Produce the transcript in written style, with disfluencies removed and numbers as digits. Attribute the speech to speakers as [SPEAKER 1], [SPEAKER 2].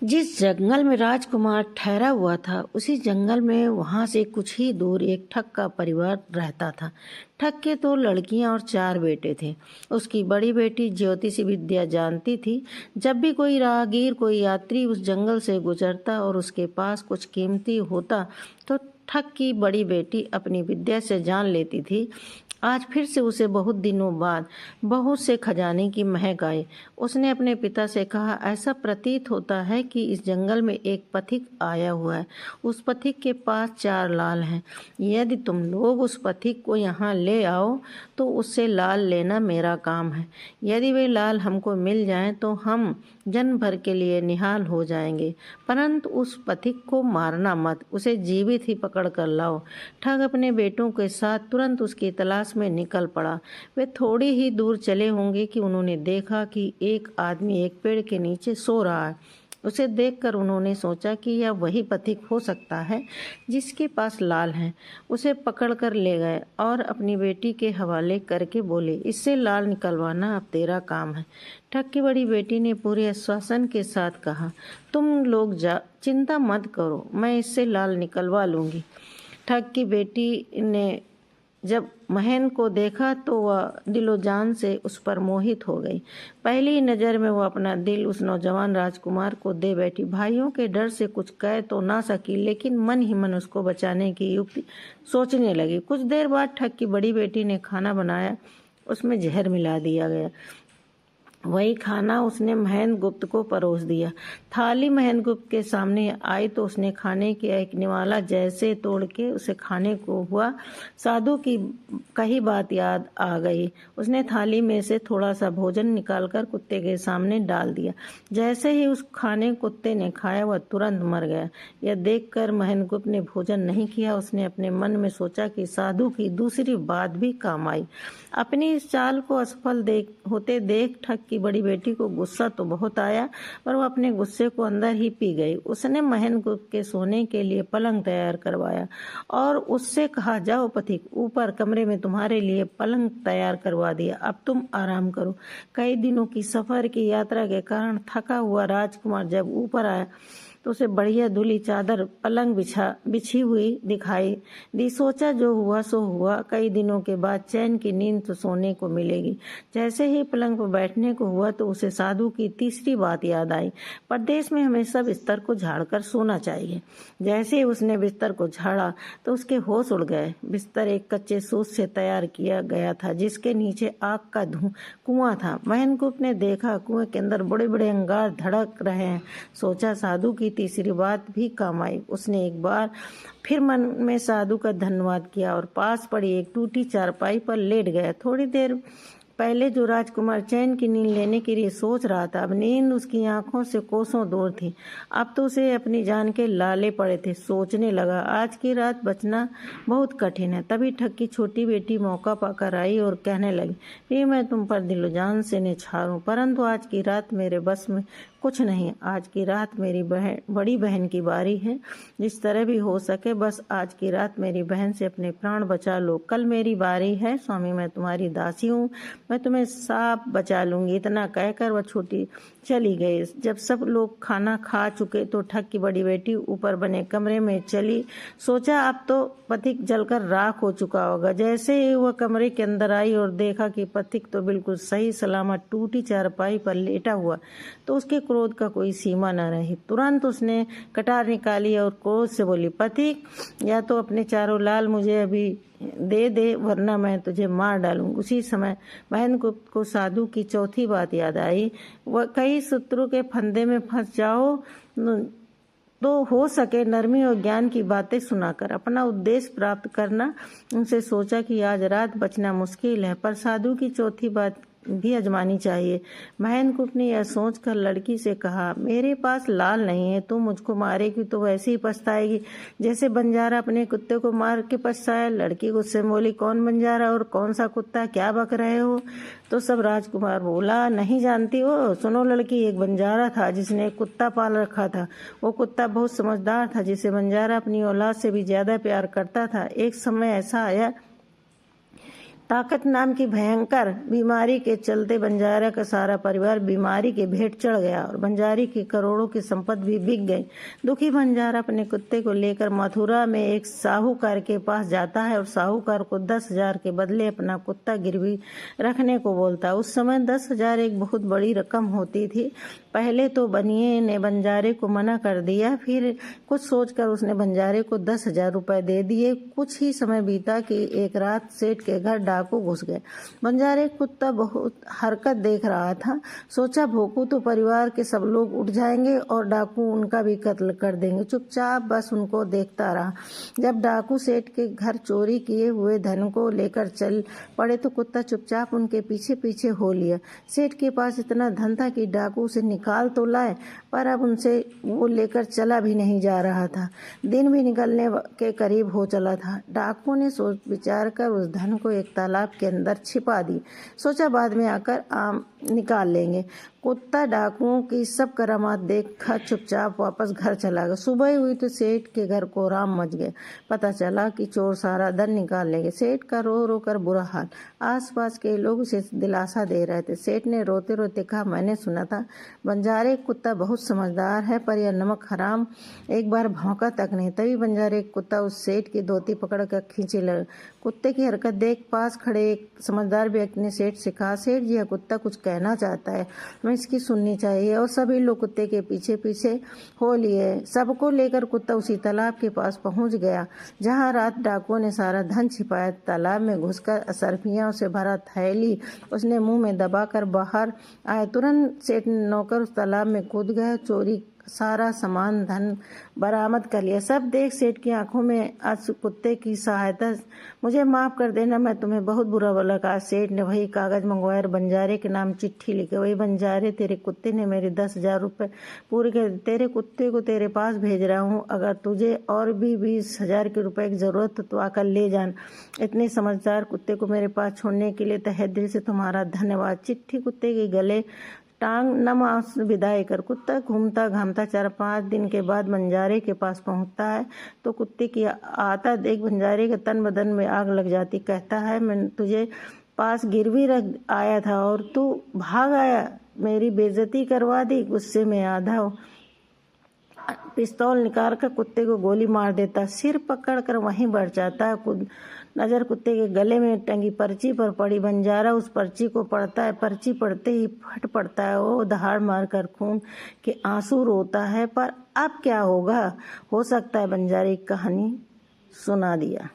[SPEAKER 1] जिस जंगल में राजकुमार ठहरा हुआ था उसी जंगल में वहां से कुछ ही दूर एक ठग का परिवार रहता था। ठग के 2 लड़कियां और 4 बेटे थे। उसकी बड़ी बेटी ज्योतिषी विद्या जानती थी। जब भी कोई राहगीर, कोई यात्री उस जंगल से गुजरता और उसके पास कुछ कीमती होता तो ठग की बड़ी बेटी अपनी विद्या से जान लेती थी आज फिर से उसे बहुत दिनों बाद बहुत से खजाने की महक आई। उसने अपने पिता से कहा, ऐसा प्रतीत होता है कि इस जंगल में एक पथिक आया हुआ है। उस पथिक के पास 4 लाल हैं। यदि तुम लोग उस पथिक को यहाँ ले आओ तो उससे लाल लेना मेरा काम है। यदि वे लाल हमको मिल जाएं तो हम जन्म भर के लिए निहाल हो जाएंगे। परंतु उस पथिक को मारना मत, उसे जीवित ही पकड़ कर लाओ। ठग अपने बेटों के साथ तुरंत उसकी तलाश में निकल पड़ा। वे थोड़ी ही दूर चले होंगे कि उन्होंने देखा कि एक आदमी एक पेड़ के नीचे सो रहा है। उसे देखकर उन्होंने सोचा कि यह वही पथिक हो सकता है जिसके पास लाल हैं। उसे पकड़कर ले गए और अपनी बेटी के हवाले करके बोले, इससे लाल निकलवाना अब तेरा काम है। ठग की बड़ी बेटी ने पूरे आश्वासन के साथ कहा, तुम लोग चिंता मत करो, मैं इससे लाल निकलवा लूंगी। ठग की बेटी ने जब महन को देखा तो वह दिलो जान से उस पर मोहित हो गई। पहली ही नज़र में वह अपना दिल उस नौजवान राजकुमार को दे बैठी। भाइयों के डर से कुछ कह तो ना सकी, लेकिन मन ही मन उसको बचाने की युक्ति सोचने लगी। कुछ देर बाद ठग की बड़ी बेटी ने खाना बनाया, उसमें जहर मिला दिया गया। वही खाना उसने महेंद्र गुप्त को परोस दिया। थाली महेंद्र गुप्त के सामने आई तो उसने खाने के एक निवाला जैसे तोड़ के उसे खाने को हुआ। साधु की कही बात याद आ गई। उसने थाली में से थोड़ा सा भोजन निकालकर कुत्ते के सामने डाल दिया। जैसे ही उस खाने कुत्ते ने खाया वह तुरंत मर गया। यह देखकर महेंद्र गुप्त ने भोजन नहीं किया। उसने अपने मन में सोचा कि साधु की दूसरी बात भी काम आई। अपनी इस चाल को असफल होते देख ठग की बड़ी बेटी को गुस्सा तो बहुत आया, पर वो अपने गुस्से को अंदर ही पी गई। उसने महेंद्र गुप्त के सोने के लिए पलंग तैयार करवाया और उससे कहा, जाओ पथिक, ऊपर कमरे में तुम्हारे लिए पलंग तैयार करवा दिया, अब तुम आराम करो। कई दिनों की सफर की यात्रा के कारण थका हुआ राजकुमार जब ऊपर आया तो उसे बढ़िया धुली चादर पलंग बिछी हुई दिखाई दी। सोचा, जो हुआ सो हुआ, कई दिनों के बाद चैन की नींद तो सोने को मिलेगी। जैसे ही पलंग पर बैठने को हुआ तो उसे साधु की तीसरी बात याद आई, परदेश में हमेशा बिस्तर को झाड़कर सोना चाहिए। जैसे ही उसने बिस्तर को झाड़ा तो उसके होश उड़ गए। बिस्तर एक कच्चे सूत से तैयार किया गया था जिसके नीचे आग का कुआं था। महेंद्र गुप्त ने देखा कुएं के अंदर बड़े बड़े अंगार धड़क रहे हैं। सोचा, साधु की तीसरी बात भी काम आई। उसने एक बार फिर मन में साधु का धन्यवाद किया और पास पड़ी एक टूटी चारपाई पर लेट गया। थोड़ी देर पहले जो राजकुमार चैन की नींद लेने के लिए सोच रहा था, अब नींद उसकी आंखों से कोसों दूर थी। अब तो उसे अपनी जान के लाले पड़े थे। सोचने लगा, आज की रात बचना बहुत कठिन है। तभी ठग की छोटी बेटी मौका पाकर आई और कहने लगी, ये मैं तुम पर दिलो जान से निछावर हूं, परंतु आज की रात मेरे बस में कुछ नहीं। आज की रात मेरी बड़ी बहन की बारी है। जिस तरह भी हो सके बस आज की रात मेरी बहन से अपने प्राण बचा लो। कल मेरी बारी है। स्वामी, मैं तुम्हारी दासी हूँ, मैं तुम्हें साफ बचा लूंगी। इतना कहकर वह छोटी चली गई। जब सब लोग खाना खा चुके तो ठग की बड़ी बेटी ऊपर बने कमरे में चली। सोचा, अब तो पथिक जलकर राख हो चुका होगा। जैसे ही वह कमरे के अंदर आई और देखा कि पथिक तो बिल्कुल सही सलामत टूटी चारपाई पर लेटा हुआ तो उसके क्रोध का कोई सीमा न रही। तुरंत उसने कटार निकाली और क्रोध से बोली, पथिक, या तो अपने 4 लाल मुझे अभी दे दे वरना मैं तुझे मार डालूं। उसी समय महेंद्र गुप्त को साधु की चौथी बात याद आई। वह कई शत्रु के फंदे में फंस जाओ तो हो सके नरमी और ज्ञान की बातें सुनाकर अपना उद्देश्य प्राप्त करना। उनसे सोचा कि आज रात बचना मुश्किल है, पर साधु की चौथी बात भी आजमानी चाहिए। महेंद्र गुप्त ने यह सोचकर लड़की से कहा, मेरे पास लाल नहीं है, तू मुझको मारेगी तो वैसे ही पछताएगी जैसे बंजारा अपने कुत्ते को मार के पछताया। लड़की गुस्से में बोली, कौन बंजारा और कौन सा कुत्ता, क्या बक रहे हो? तो सब राजकुमार बोला, नहीं जानती हो? सुनो लड़की, एक बंजारा था जिसने एक कुत्ता पाल रखा था। वो कुत्ता बहुत समझदार था जिसे बंजारा अपनी औलाद से भी ज्यादा प्यार करता था। एक समय ऐसा आया ताकत नाम की भयंकर बीमारी के चलते बंजारा का सारा परिवार बीमारी के भेंट चढ़ गया और बंजारी की करोड़ों की संपत्ति भी बिक गई। दुखी बंजारा अपने कुत्ते को लेकर मथुरा में एक साहूकार के पास जाता है और साहूकार को 10,000 के बदले अपना कुत्ता गिरवी रखने को बोलता है। उस समय 10,000 एक बहुत बड़ी रकम होती थी। पहले तो बनिए ने बंजारे को मना कर दिया, फिर कुछ सोचकर उसने बंजारे को 10,000 रुपए दे दिए। कुछ ही समय बीता कि एक रात सेठ के घर डाकू घुस गए। बंजारे कुत्ता बहुत हरकत देख रहा था। सोचा भोंकू तो परिवार के सब लोग उठ जाएंगे और डाकू उनका भी कत्ल कर देंगे। चुपचाप बस उनको देखता रहा। जब डाकू सेठ के घर चोरी किए हुए धन को लेकर चल पड़े तो कुत्ता चुपचाप उनके पीछे पीछे हो लिया। सेठ के पास इतना धन था कि डाकू उसे निकाल तो लाए, पर अब उनसे वो लेकर चला भी नहीं जा रहा था। दिन भी निकलने के करीब हो चला था। डाकू ने सोच विचार कर उस धन को एक तालाब के अंदर छिपा दी। सोचा बाद में आकर निकाल लेंगे। कुत्ता डाकुओं की सब करामात देखकर चुपचाप वापस घर चला गया। सुबह हुई तो सेठ के घर कोहराम मच गया। पता चला कि चोर सारा धन निकाल लेंगे। सेठ का रो रो कर बुरा हाल। आसपास के लोग उसे दिलासा दे रहे थे। सेठ ने रोते रोते कहा, मैंने सुना था बंजारे कुत्ता बहुत समझदार है, पर यह नमक हराम एक बार भौंका तक नहीं। तभी बंजारे कुत्ता उस सेठ की धोती पकड़ कर खींचे लगा। कुत्ते की हरकत देख पास खड़े एक समझदार व्यक्ति ने सेठ से कहा, सेठ जी यह कुत्ता कुछ कहना चाहता है, हमें इसकी सुननी चाहिए। और सभी लोग कुत्ते के पीछे पीछे हो लिए। सबको लेकर कुत्ता उसी तालाब के पास पहुंच गया जहां रात डाकुओं ने सारा धन छिपाया। तालाब में घुसकर असरफियों से भरा थैली उसने मुंह में दबाकर बाहर आए। तुरंत सेठ नौकर उस तालाब में कूद गया। चोरी सारा सामान धन बरामद कर लिया। सब देख सेठ की आंखों में आज कुत्ते की सहायता, मुझे माफ कर देना, मैं तुम्हें बहुत बुरा बोला। कहा सेठ ने वही कागज मंगवाया और बंजारे के नाम चिट्ठी लिखे। वही बंजारे, तेरे कुत्ते ने मेरे 10,000 रुपये पूरे कर, तेरे कुत्ते को तेरे पास भेज रहा हूँ। अगर तुझे और भी 20,000 के रुपए की जरूरत हो तो आकर ले जान। इतने समझदार कुत्ते को मेरे पास छोड़ने के लिए तहे दिल से तुम्हारा धन्यवाद। चिट्ठी कुत्ते के गले टांग नमाज विदाई कर कुत्ता घूमता घामता 4-5 दिन के बाद बंजारे के पास पहुंचता है तो कुत्ते की आता देख बंजारे के तन बदन में आग लग जाती। कहता है, मैं तुझे पास गिरवी रख आया था और तू भाग आया, मेरी बेइज्जती करवा दी। गुस्से में आधा पिस्तौल निकाल कर कुत्ते को गोली मार देता। सिर पकड़ कर वहीं बढ़ जाता है। नजर कुत्ते के गले में टंगी पर्ची पर पड़ी। बंजारा उस पर्ची को पढ़ता है। पर्ची पढ़ते ही फट पड़ता है। वो दहाड़ मारकर खून के आंसू रोता है। पर अब क्या होगा, हो सकता है बंजारे की कहानी सुना दिया।